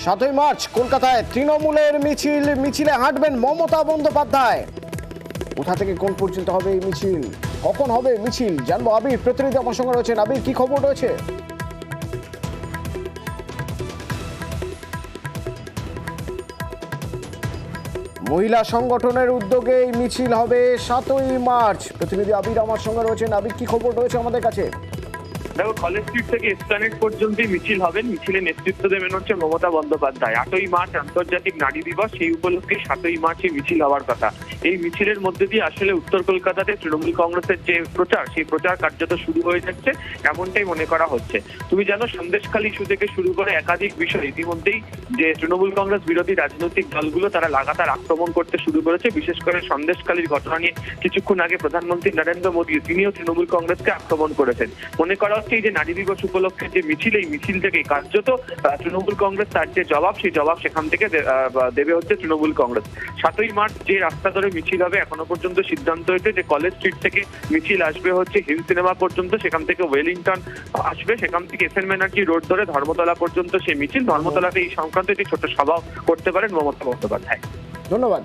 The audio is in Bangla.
7ই মার্চ কলকাতায় তৃণমূলের মিছিলে হাঁটবেন মমতা বন্দ্যোপাধ্যায়। কোথা থেকে কোন পর্যন্ত হবে এই মিছিল, কখন হবে মিছিল জানবো। আবির প্রতিনিধি আমার সঙ্গে রয়েছেন। আবির, কি খবর রয়েছে? মহিলা সংগঠনের উদ্যোগে এই মিছিল হবে 7ই মার্চ। প্রতিনিধি আবির আমার সঙ্গে রয়েছেন। আবির, কি খবর রয়েছে আমাদের কাছে? দেখো, কলেজ স্ট্রিট থেকে এসপ্ল্যানেড পর্যন্তই মিছিল হবেন। মিছিলে নেতৃত্ব দেবেন হচ্ছে মমতা বন্দ্যোপাধ্যায়। 8ই মার্চ আন্তর্জাতিক নারী দিবস, সেই উপলক্ষে 7ই মার্চ এই মিছিল হওয়ার কথা। এই মিছিলের মধ্যে দিয়ে আসলে উত্তর কলকাতাতে তৃণমূল কংগ্রেসের যে প্রচার, সেই প্রচার কার্যত শুরু হয়ে যাচ্ছে, এমনটাই মনে করা হচ্ছে। তুমি জানো, সন্দেশখালী ইস্যু থেকে শুরু করে একাধিক বিষয় ইতিমধ্যেই যে তৃণমূল কংগ্রেস বিরোধী রাজনৈতিক দলগুলো তারা লাগাতার আক্রমণ করতে শুরু করেছে। বিশেষ করে সন্দেশখালীর ঘটনা নিয়ে কিছুক্ষণ আগে প্রধানমন্ত্রী নরেন্দ্র মোদী তিনিও তৃণমূল কংগ্রেসকে আক্রমণ করেছেন। মনে করা হচ্ছে এই যে নারী দিবস উপলক্ষে যে মিছিল, এই মিছিল থেকে কার্যত তৃণমূল কংগ্রেস তার যে জবাব, সেই জবাব সেখান থেকে দেবে হচ্ছে তৃণমূল কংগ্রেস। 7ই মার্চ যে রাস্তা ধরে মিছিল হবে, এখনো পর্যন্ত সিদ্ধান্ত হয়েছে যে কলেজ স্ট্রিট থেকে মিছিল আসবে হচ্ছে হিল সিনেমা পর্যন্ত, সেখান থেকে ওয়েলিংটন আসবে, সেখান থেকে এস এন ব্যানার্জি রোড ধরে ধর্মতলা পর্যন্ত সেই মিছিল। ধর্মতলাতে এই সংক্রান্ত একটি ছোট সভা করতে পারেন মমতা বন্দ্যোপাধ্যায়। ধন্যবাদ।